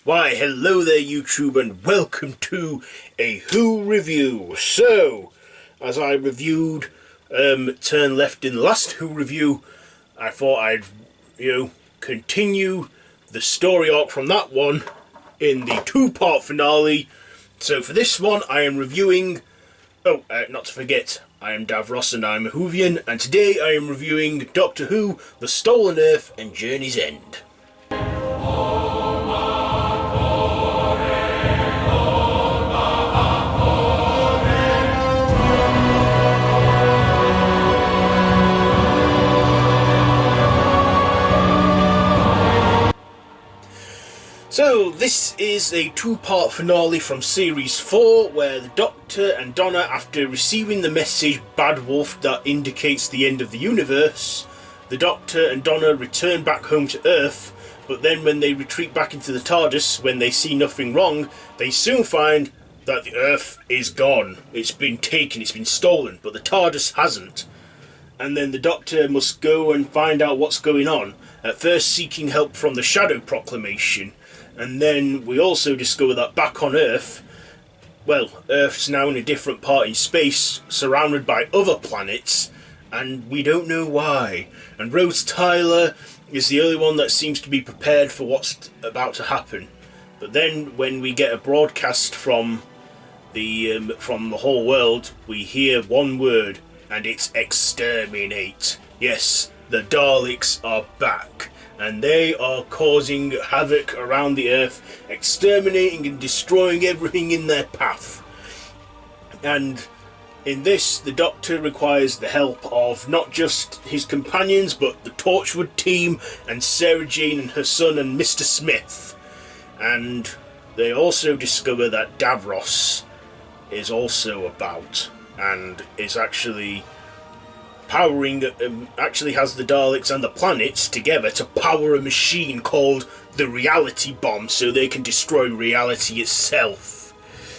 Why, hello there YouTube and welcome to a Who review. So, as I reviewed Turn Left in the last Who review, I thought I'd, continue the story arc from that one in the two-part finale. So for this one I am reviewing, not to forget, I am Davros and I'm a Whovian, and today I am reviewing Doctor Who, The Stolen Earth and Journey's End. So, this is a two-part finale from Series 4, where the Doctor and Donna, after receiving the message Bad Wolf that indicates the end of the universe, the Doctor and Donna return back home to Earth, but then when they retreat back into the TARDIS, when they see nothing wrong, they soon find that the Earth is gone. It's been taken, it's been stolen, but the TARDIS hasn't. And then the Doctor must go and find out what's going on, at first seeking help from the Shadow Proclamation. And then we also discover that back on Earth, well, Earth's now in a different part in space, surrounded by other planets, and we don't know why. And Rose Tyler is the only one that seems to be prepared for what's about to happen. But then when we get a broadcast from the whole world, we hear one word, and it's exterminate. Yes, the Daleks are back. And they are causing havoc around the Earth, exterminating and destroying everything in their path. And in this, the Doctor requires the help of not just his companions, but the Torchwood team, and Sarah Jane and her son, and Mr. Smith. And they also discover that Davros is also about, and is actually actually has the Daleks and the planets together to power a machine called the Reality Bomb, so they can destroy reality itself.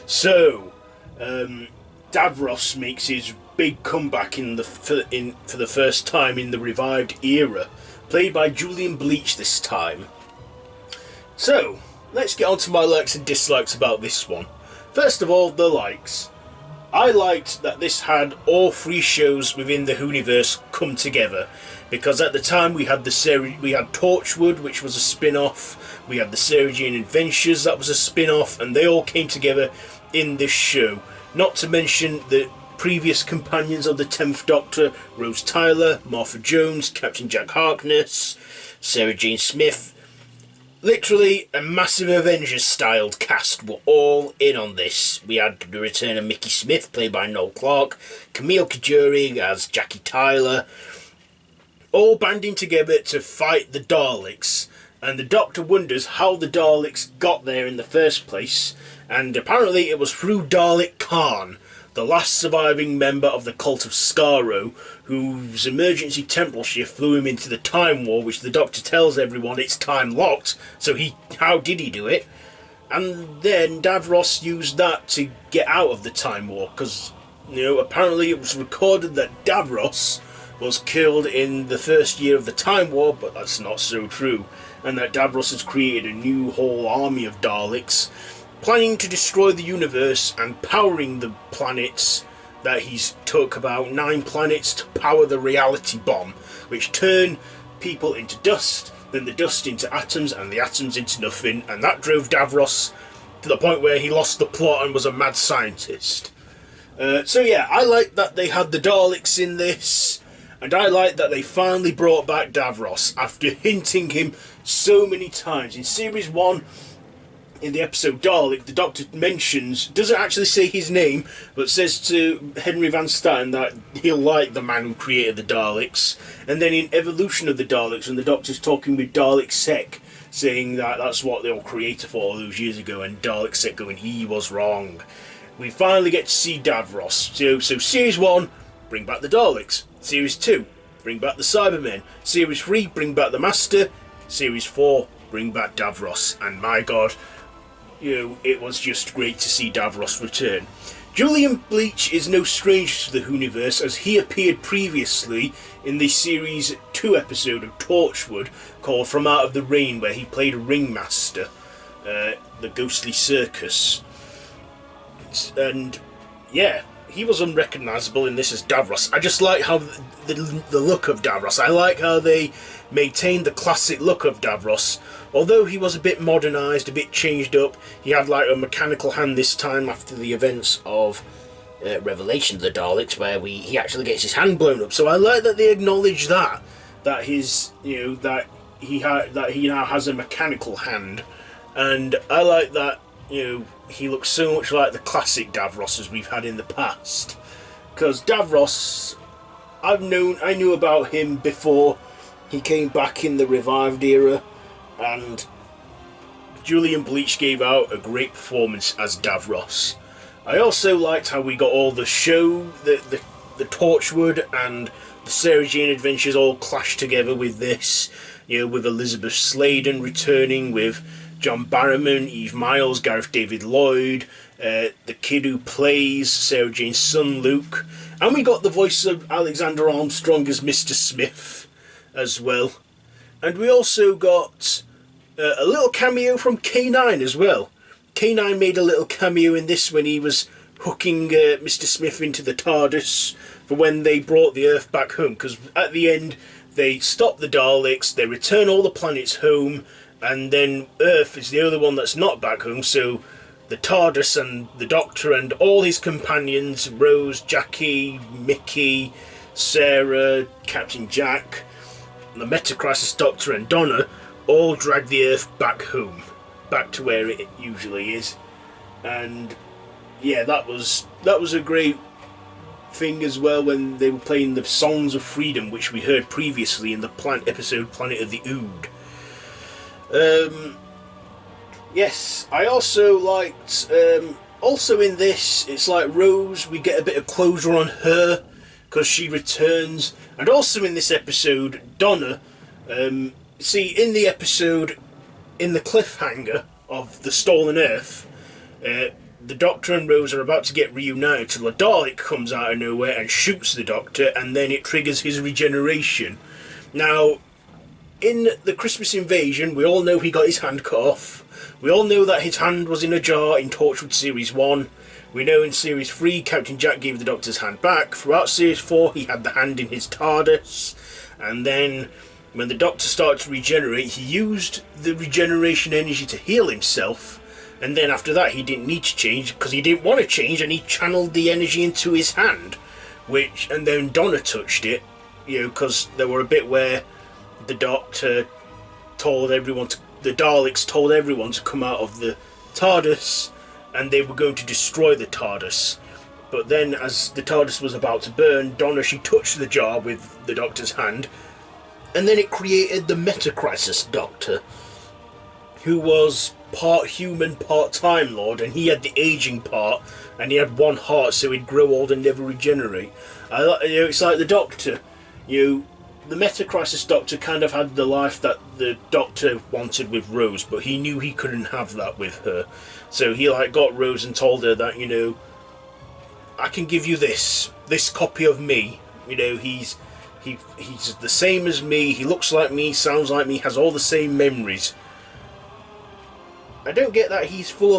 So, Davros makes his big comeback for the first time in the revived era, played by Julian Bleach this time. So, let's get on to my likes and dislikes about this one. First of all, the likes. I liked that this had all three shows within the Whoniverse come together, because at the time we had Torchwood, which was a spin-off, we had the Sarah Jane Adventures, that was a spin-off, and they all came together in this show. Not to mention the previous companions of the 10th Doctor, Rose Tyler, Martha Jones, Captain Jack Harkness, Sarah Jane Smith. Literally a massive Avengers-styled cast were all in on this. We had the return of Mickey Smith, played by Noel Clarke, Camille Kajuri as Jackie Tyler, all banding together to fight the Daleks. And the Doctor wonders how the Daleks got there in the first place, and apparently it was through Dalek Khan, the last surviving member of the cult of Skaro, whose emergency temporal shift flew him into the Time War, which the Doctor tells everyone it's time-locked, so how did he do it? And then Davros used that to get out of the Time War, because, apparently it was recorded that Davros was killed in the first year of the Time War, but that's not so true, and that Davros has created a new whole army of Daleks, planning to destroy the universe and powering the planets that he's took about 9 planets to power the Reality Bomb, which turn people into dust, then the dust into atoms, and the atoms into nothing, and that drove Davros to the point where he lost the plot and was a mad scientist. So yeah, I like that they had the Daleks in this, and I like that they finally brought back Davros after hinting him so many times. In Series 1, in the episode Dalek, the Doctor doesn't actually say his name, but says to Henry Van Staten that he'll like the man who created the Daleks. And then in Evolution of the Daleks, when the Doctor's talking with Dalek Sec, saying that that's what they were created for all those years ago, and Dalek Sec going, he was wrong. We finally get to see Davros. So Series 1, bring back the Daleks. Series 2, bring back the Cybermen. Series 3, bring back the Master. Series 4, bring back Davros. And my God, it was just great to see Davros return. Julian Bleach is no stranger to the Whoniverse, as he appeared previously in the Series 2 episode of Torchwood called From Out of the Rain, where he played a ringmaster. the ghostly circus. And yeah, he was unrecognisable in this as Davros. I just like how the look of Davros. I like how they maintained the classic look of Davros. Although he was a bit modernised, a bit changed up, he had like a mechanical hand this time after the events of Revelation of the Daleks, where he actually gets his hand blown up. So I like that they acknowledge that his that he now has a mechanical hand, and I like that he looks so much like the classic Davros as we've had in the past. Because Davros, I knew about him before he came back in the revived era, and Julian Bleach gave out a great performance as Davros. I also liked how we got all the show, the Torchwood and the Sarah Jane adventures all clashed together with this, with Elizabeth Sladen returning, with John Barrowman, Eve Miles, Gareth David Lloyd, the kid who plays Sarah Jane's son, Luke, and we got the voice of Alexander Armstrong as Mr. Smith as well. And we also got a little cameo from K9 as well. K9 made a little cameo in this when he was hooking Mr. Smith into the TARDIS for when they brought the Earth back home, because at the end they stop the Daleks, they return all the planets home, and then Earth is the only one that's not back home, so the TARDIS and the Doctor and all his companions, Rose, Jackie, Mickey, Sarah, Captain Jack, the Metacrisis Doctor and Donna, all drag the Earth back home, back to where it usually is. And yeah, that was a great thing as well when they were playing the Songs of Freedom, which we heard previously in the episode Planet of the Ood. Yes, I also liked, also in this, it's like Rose, we get a bit of closure on her, because she returns, and also in this episode, Donna, see, in the episode, in the cliffhanger of the Stolen Earth, the Doctor and Rose are about to get reunited till a Dalek comes out of nowhere and shoots the Doctor, and then it triggers his regeneration. Now, in the Christmas Invasion, we all know he got his hand cut off. We all know that his hand was in a jar in Torchwood Series 1. We know in Series 3, Captain Jack gave the Doctor's hand back. Throughout Series 4, he had the hand in his TARDIS. And then, when the Doctor started to regenerate, he used the regeneration energy to heal himself. And then after that, he didn't need to change, because he didn't want to change, and he channeled the energy into his hand. And then Donna touched it, because there were a bit where the Doctor told everyone the Daleks told everyone to come out of the TARDIS, and they were going to destroy the TARDIS. But then, as the TARDIS was about to burn, Donna, she touched the jar with the Doctor's hand, and then it created the Metacrisis Doctor, who was part human, part Time Lord, and he had the aging part, and he had one heart, so he'd grow old and never regenerate. It's like the Doctor, the Metacrisis Doctor kind of had the life that the Doctor wanted with Rose, but he knew he couldn't have that with her. So he got Rose and told her that, I can give you this copy of me. He's the same as me, he looks like me, sounds like me, has all the same memories. I don't get that he's full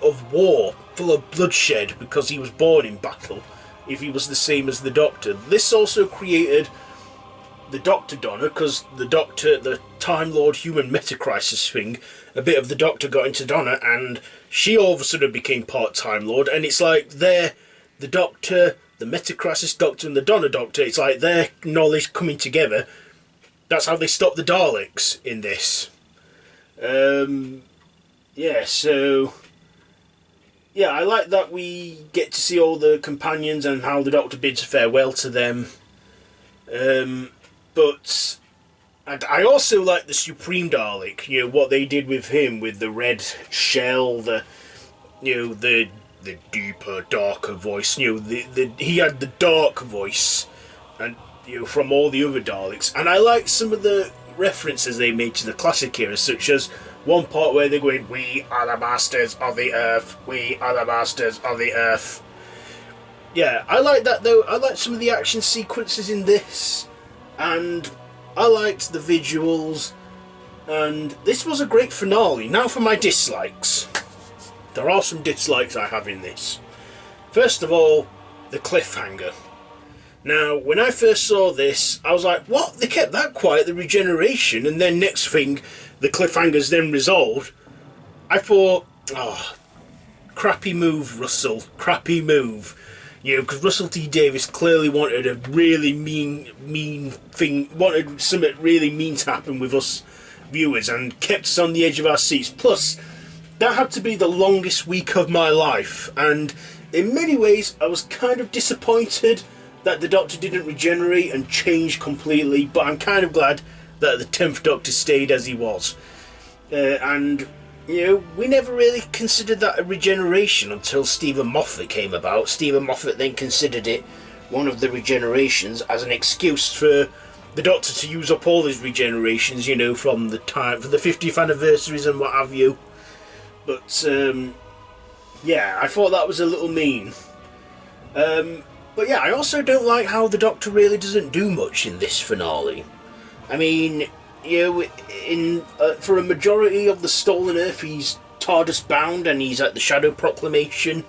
of war, full of bloodshed, because he was born in battle, if he was the same as the Doctor. This also created the Doctor Donna, because the Doctor, the Time Lord human Metacrisis thing, a bit of the Doctor got into Donna, and she all of a sudden became part Time Lord, and it's like the Doctor, the Metacrisis Doctor and the Donna Doctor, it's like their knowledge coming together. That's how they stop the Daleks in this. I like that we get to see all the companions and how the Doctor bids farewell to them. But I also like the Supreme Dalek, what they did with him, with the red shell, the deeper, darker voice, he had the dark voice, and from all the other Daleks. And I like some of the references they made to the classic era, such as one part where they're going, "We are the masters of the earth, we are the masters of the earth." Yeah, I like that though. I like some of the action sequences in this, and I liked the visuals. and this was a great finale. Now for my dislikes. There are some dislikes I have in this. First of all, the cliffhanger. Now, when I first saw this, I was like, what? They kept that quiet, the regeneration, and then next thing, the cliffhanger's then resolved. I thought, oh, crappy move, Russell, crappy move. You know, because Russell T Davies clearly wanted a really mean thing, wanted something really mean to happen with us viewers, and kept us on the edge of our seats. Plus, that had to be the longest week of my life, and in many ways, I was kind of disappointed that the Doctor didn't regenerate and change completely, but I'm kind of glad that the 10th Doctor stayed as he was. And, you know, we never really considered that a regeneration until Stephen Moffat came about. Stephen Moffat then considered it one of the regenerations as an excuse for the Doctor to use up all his regenerations, you know, from the time, for the 50th anniversaries and what have you. But, yeah, I thought that was a little mean. But yeah, I also don't like how the Doctor really doesn't do much in this finale. I mean, you know, for a majority of the Stolen Earth, he's TARDIS bound and he's at the Shadow Proclamation.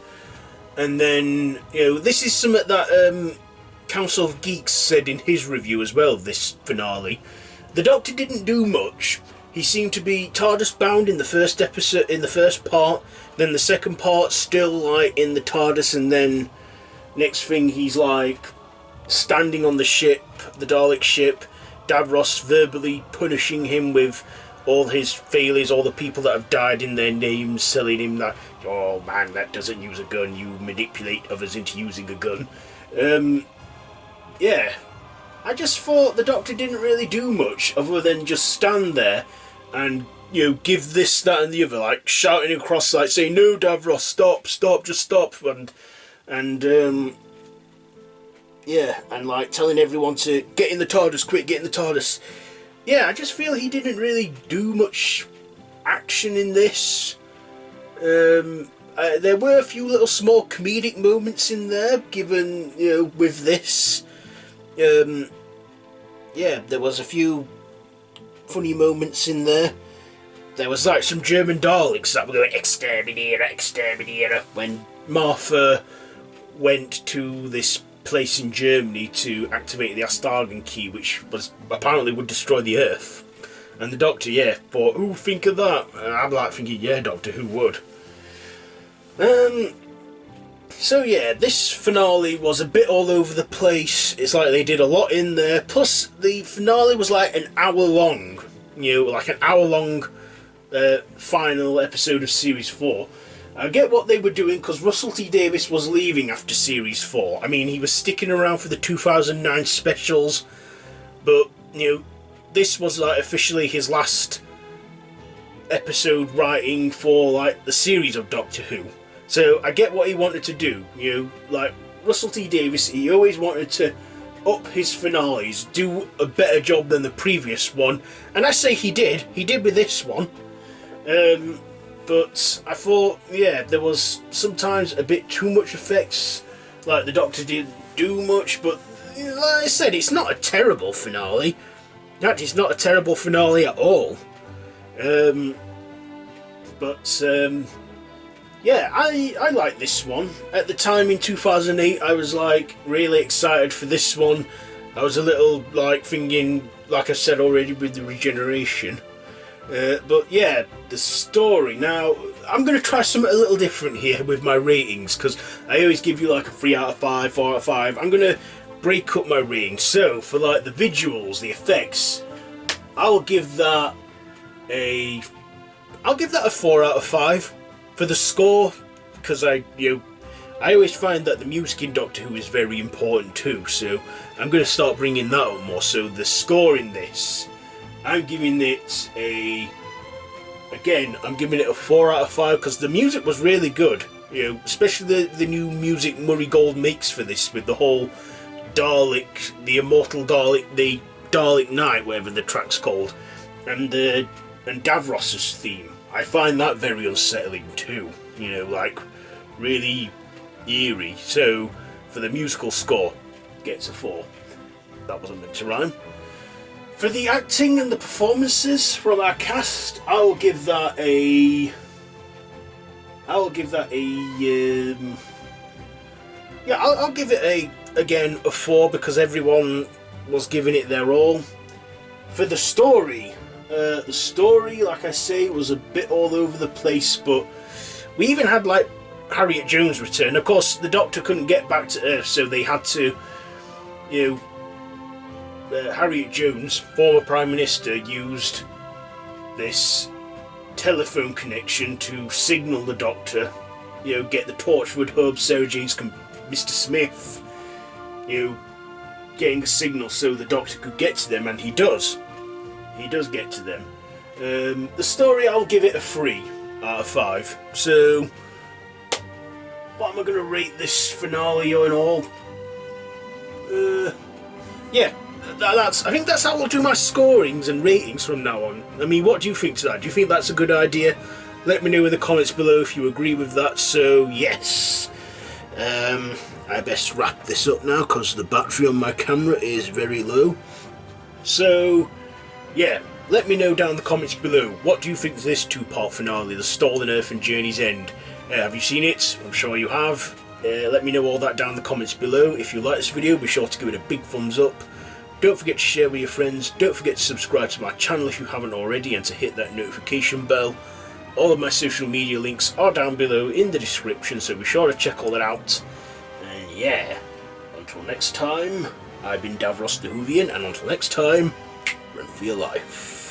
And then, you know, this is something that Council of Geeks said in his review as well, this finale. The Doctor didn't do much. He seemed to be TARDIS bound in the first episode, in the first part, then the second part still like in the TARDIS, and then next thing he's like standing on the ship, the Dalek ship, Davros verbally punishing him with all his failures, all the people that have died in their names, telling him that, oh man, that doesn't use a gun, you manipulate others into using a gun. Yeah, I just thought the Doctor didn't really do much other than just stand there and, you know, give this, that and the other, like shouting across, like saying, no Davros, stop, just stop, and yeah, and like telling everyone to get in the TARDIS, quick, get in the TARDIS. Yeah, I just feel he didn't really do much action in this. There were a few little small comedic moments in there, given, you know, with this. Yeah, there was a few funny moments in there. There was like some German Daleks that were going, exterminator, exterminator, when Martha went to this place in Germany to activate the Astargan key, which was apparently would destroy the Earth. And the Doctor, yeah, thought, who think of that? And I'm like thinking, yeah, Doctor, who would? So yeah, this finale was a bit all over the place. It's like they did a lot in there. Plus, the finale was like an hour long. You know, like an hour long final episode of Series 4. I get what they were doing because Russell T Davies was leaving after Series 4. I mean, he was sticking around for the 2009 specials, but, you know, this was like officially his last episode writing for like the series of Doctor Who. So I get what he wanted to do. You know, like Russell T Davies, he always wanted to up his finales, do a better job than the previous one, and I say he did with this one. But I thought, yeah, there was sometimes a bit too much effects, like the Doctor didn't do much, but like I said, it's not a terrible finale. That is not a terrible finale at all. Yeah, I like this one. At the time in 2008, I was like really excited for this one. I was a little like thinking, like I said already, with the regeneration. But yeah, the story. Now, I'm going to try something a little different here with my ratings, because I always give you like a 3 out of 5, 4 out of 5. I'm going to break up my ratings. So, for like the visuals, the effects, I'll give that a 4 out of 5. For the score, because I always find that the music in Doctor Who is very important too, so I'm going to start bringing that up more. So the score in this, I'm giving it I'm giving it a 4 out of 5, because the music was really good, you know, especially the new music Murray Gold makes for this, with the whole Dalek, the Immortal Dalek, the Dalek Night, whatever the track's called, and Davros's theme. I find that very unsettling too, you know, like really eerie. So for the musical score, gets a 4. That wasn't meant to rhyme. For the acting and the performances from our cast, I'll give that a I'll give it again a 4 because everyone was giving it their all. For the story, like I say, was a bit all over the place, but we even had like Harriet Jones return. Of course, the Doctor couldn't get back to Earth, so they had to, Harriet Jones, former Prime Minister, used this telephone connection to signal the Doctor, get the Torchwood hub, Sarah Jane's Mr. Smith, getting a signal so the Doctor could get to them, and he does. He does get to them. The story, I'll give it a 3 out of 5. So, what am I going to rate this finale in all? Yeah, I think that's how I'll do my scorings and ratings from now on. I mean, what do you think to that? Do you think that's a good idea? Let me know in the comments below if you agree with that. So, yes. I best wrap this up now because the battery on my camera is very low. So, yeah, let me know down in the comments below. What do you think of this 2-part finale, The Stolen Earth and Journey's End? Have you seen it? I'm sure you have. Let me know all that down in the comments below. If you like this video, be sure to give it a big thumbs up. Don't forget to share with your friends. Don't forget to subscribe to my channel if you haven't already, and to hit that notification bell. All of my social media links are down below in the description, so be sure to check all that out. And yeah, until next time, I've been Davros the Whovian, and until next time, run for your life.